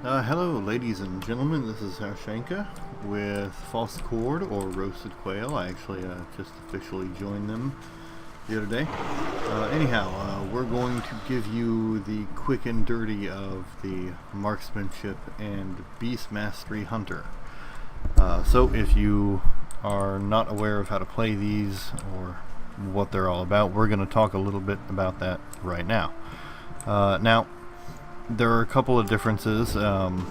Hello ladies and gentlemen, this is Harshenka with False Cord or Roasted Quail. I actually just officially joined them the other day. We're going to give you the quick and dirty of the Marksmanship and Beast Mastery Hunter. So if you are not aware of how to play these or what they're all about, we're going to talk a little bit about that right now. Now, there are a couple of differences, and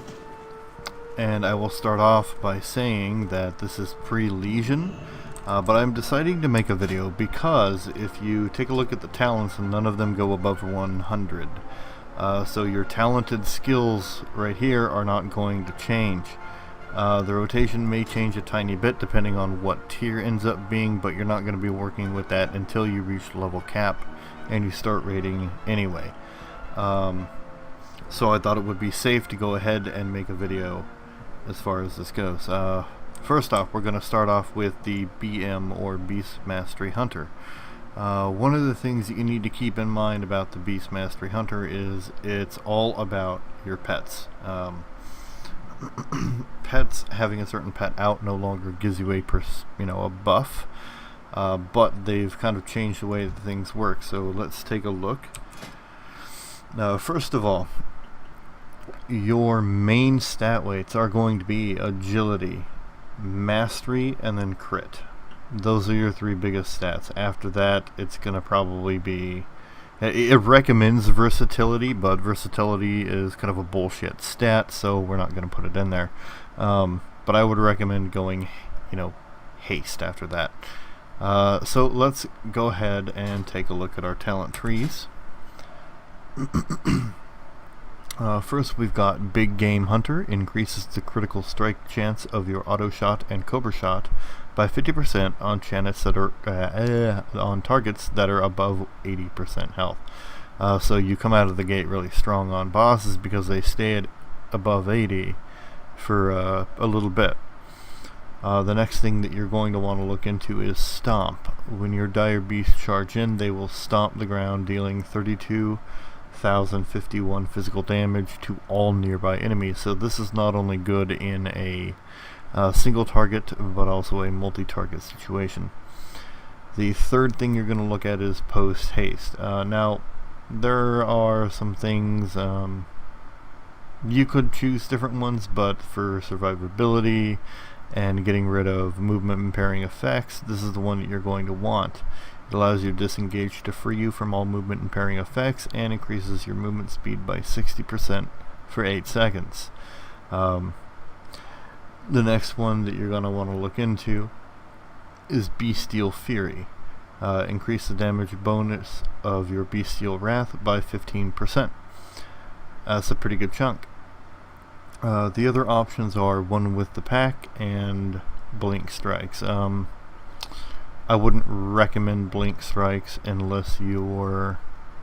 I will start off by saying that this is pre-Legion, but I'm deciding to make a video because if you take a look at the talents, none of them go above 100. So your talented skills right here are not going to change. The rotation may change a tiny bit depending on what tier ends up being, but you're not going to be working with that until you reach level cap and you start rating anyway. So I thought it would be safe to go ahead and make a video as far as this goes. First off, we're going to start off with the BM or Beast Mastery Hunter. One of the things that you need to keep in mind about the Beast Mastery Hunter is it's all about your pets. Pets, having a certain pet out no longer gives you a buff, but they've kind of changed the way that things work. So let's take a look. Now, first of all, your main stat weights are going to be agility, mastery, and then crit. Those are your three biggest stats. After that, it's going to probably be... It recommends versatility, but versatility is kind of a bullshit stat, so we're not going to put it in there. But I would recommend going, haste after that. So let's go ahead and take a look at our talent trees. First, we've got Big Game Hunter. Increases the critical strike chance of your auto shot and cobra shot by 50% on targets that are above 80% health. So you come out of the gate really strong on bosses because they stay at above 80 for a little bit. The next thing that you're going to want to look into is Stomp. When your dire beasts charge in, they will stomp the ground, dealing 32,051 physical damage to all nearby enemies. So this is not only good in a single target, but also a multi-target situation. The third thing you're going to look at is Post Haste. Now, there are some things, you could choose different ones, but for survivability and getting rid of movement impairing effects, this is the one that you're going to want. It allows you to disengage to free you from all movement impairing effects and increases your movement speed by 60% for 8 seconds. The next one that you're going to want to look into is Bestial Fury. Increase the damage bonus of your Bestial Wrath by 15%. That's a pretty good chunk. The other options are One with the Pack and Blink Strikes. I wouldn't recommend Blink Strikes unless you're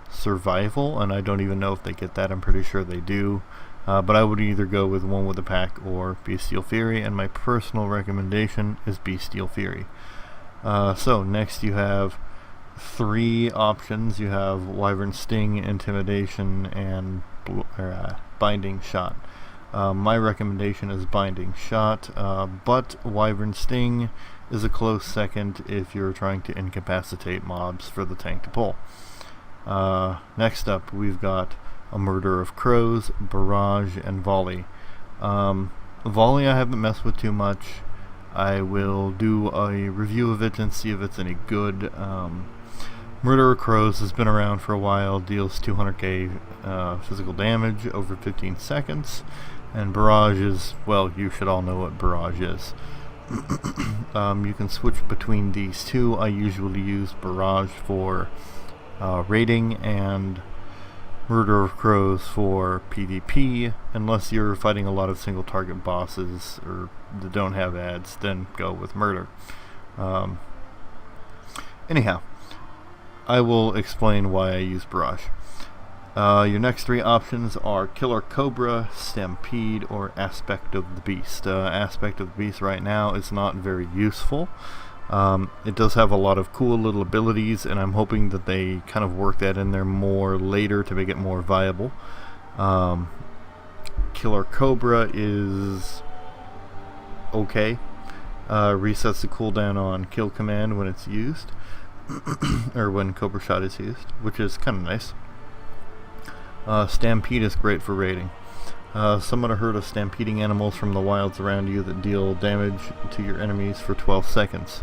survival, and I don't even know if they get that. I'm pretty sure they do. But I would either go with One with the Pack or Bestial Fury, and my personal recommendation is Bestial Fury. So next you have three options. You have Wyvern Sting, Intimidation, and Binding Shot. My recommendation is Binding Shot, but Wyvern Sting is a close second if you're trying to incapacitate mobs for the tank to pull. Next up, we've got a Murder of Crows, Barrage, and Volley. Volley I haven't messed with too much. I will do a review of it and see if it's any good. Murder of Crows has been around for a while, deals 200k physical damage over 15 seconds. And Barrage is, well, you should all know what Barrage is. You can switch between these two. I usually use Barrage for raiding and Murder of Crows for PvP. Unless you're fighting a lot of single target bosses or that don't have ads, then go with Murder. Anyhow, I will explain why I use Barrage. Your next three options are Killer Cobra, Stampede, or Aspect of the Beast. Aspect of the Beast right now is not very useful. It does have a lot of cool little abilities, and I'm hoping that they kind of work that in there more later to make it more viable. Killer Cobra is okay. Resets the cooldown on kill command when it's used, or when Cobra Shot is used, which is kind of nice. Stampede is great for raiding. Somewhat heard of stampeding animals from the wilds around you that deal damage to your enemies for 12 seconds.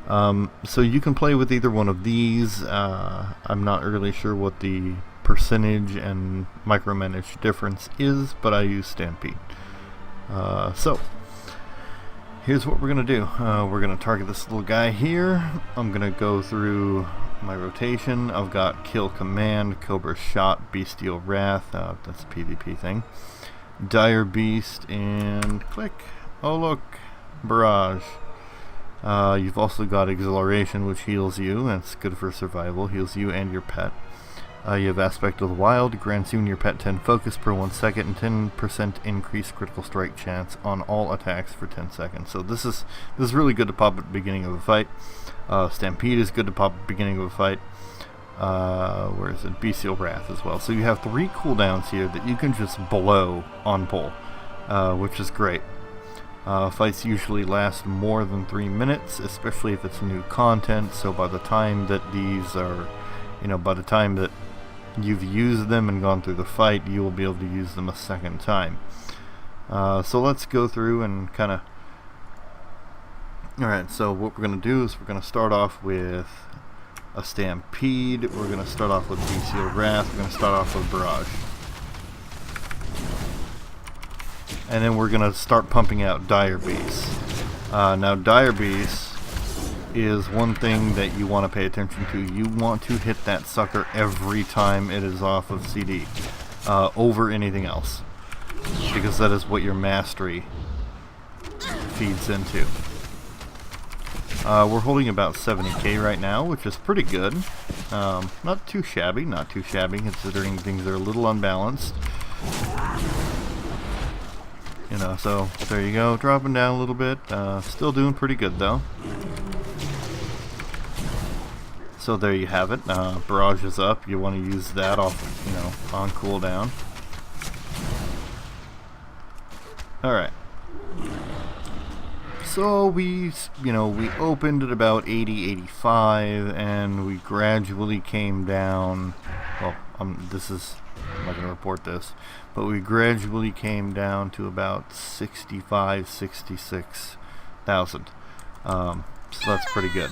So you can play with either one of these. I'm not really sure what the percentage and micromanage difference is, but I use Stampede. So here's what we're going to do. We're going to target this little guy here. I'm going to go through my rotation. I've got Kill Command, Cobra Shot, Bestial Wrath, that's a PvP thing, Dire Beast, and click. Oh look, Barrage. You've also got Exhilaration, which heals you, and it's good for survival, heals you and your pet. You have Aspect of the Wild, grants you and your pet 10 focus per 1 second, and 10% increased critical strike chance on all attacks for 10 seconds. So this is really good to pop at the beginning of a fight. Stampede is good to pop at the beginning of a fight. Where is it? Bestial Wrath as well. So you have 3 cooldowns here that you can just blow on pull, which is great. Fights usually last more than 3 minutes, especially if it's new content. So by the time that these are, by the time that you've used them and gone through the fight, you will be able to use them a second time. So let's go through and kind of... Alright, so what we're going to do is we're going to start off with a Stampede, we're going to start off with Bestial Wrath, we're going to start off with Barrage. And then we're going to start pumping out Dire Beast. Now Dire Beast is one thing that you want to pay attention to. You want to hit that sucker every time it is off of CD, over anything else, because that is what your mastery feeds into. We're holding about 70k right now, which is pretty good. Not too shabby, considering things are a little unbalanced. So there you go, dropping down a little bit. Still doing pretty good though. So there you have it. Barrage is up. You want to use that off, on cooldown. Alright. So we opened at about 80, 85, and we gradually came down. Well, I'm not going to report this, but we gradually came down to about 65, 66,000. So that's pretty good.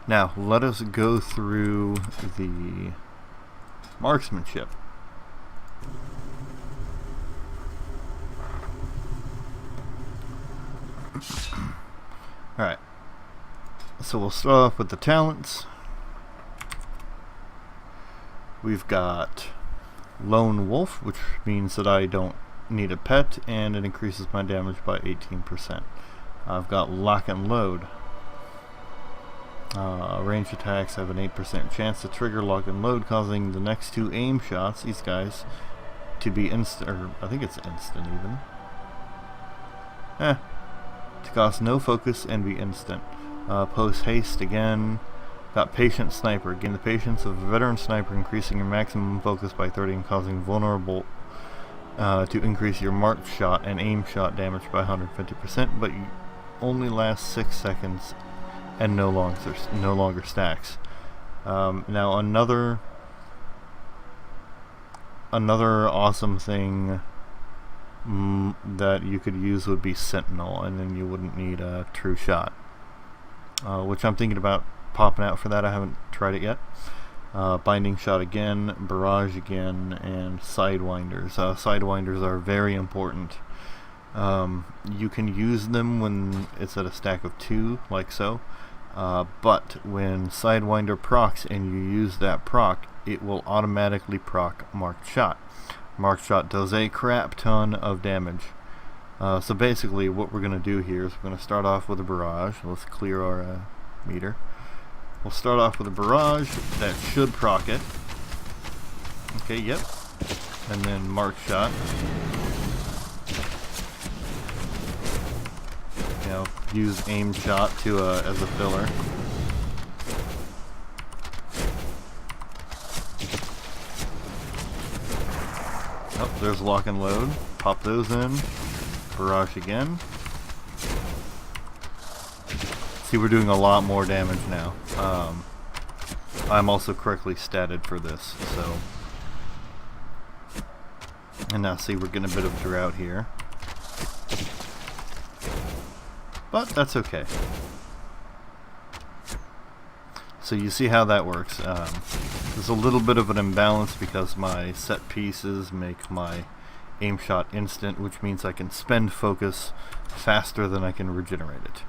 Now, let us go through the Marksmanship. Alright, so we'll start off with the talents. We've got Lone Wolf, which means that I don't need a pet, and it increases my damage by 18%. I've got Lock and Load. Range attacks have an 8% chance to trigger Lock and Load, causing the next 2 aim shots, these guys, to be instant, or I think it's instant even. To cost no focus and be instant. Post haste again. Got Patient Sniper. Gain the patience of a veteran sniper, increasing your maximum focus by 30 and causing vulnerable to increase your marked shot and aim shot damage by 150%, but you only last 6 seconds and no longer stacks. Now another awesome thing that you could use would be Sentinel, and then you wouldn't need a True Shot, which I'm thinking about popping out for that. I haven't tried it yet. Binding Shot again, Barrage again, and Sidewinders. Sidewinders are very important. You can use them when it's at a stack of 2, like so, but when Sidewinder procs and you use that proc, it will automatically proc Marked Shot. Marked Shot does a crap ton of damage. So basically what we're going to do here is we're going to start off with a Barrage. Let's clear our meter. We'll start off with a Barrage. That should proc it. Okay, yep. And then Marked Shot. Use Aim Shot as a filler. Oh, there's lock and load. Pop those in. Barrage again. See, we're doing a lot more damage now. I'm also correctly statted for this, so. And now see, we're getting a bit of drought here. But that's okay. So you see how that works. There's a little bit of an imbalance because my set pieces make my aim shot instant, which means I can spend focus faster than I can regenerate it.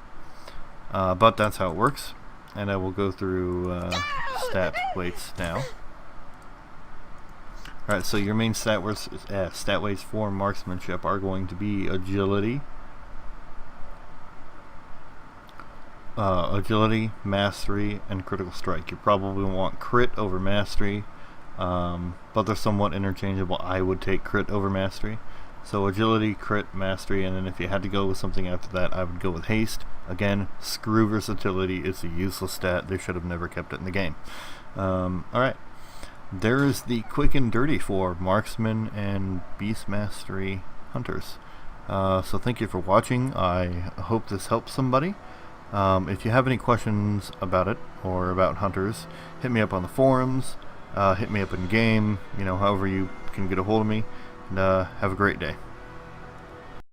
But that's how it works. And I will go through stat weights now. Alright, so your main stat weights for marksmanship are going to be agility, mastery, and critical strike. You probably want crit over mastery, but they're somewhat interchangeable. I would take crit over mastery. So agility, crit, mastery, and then if you had to go with something after that, I would go with haste. Again, screw versatility. It's a useless stat. They should have never kept it in the game. Alright. There is the quick and dirty for marksman and beast mastery hunters. So thank you for watching. I hope this helps somebody. If you have any questions about it or about hunters, hit me up on the forums, hit me up in game, however you can get a hold of me, and have a great day.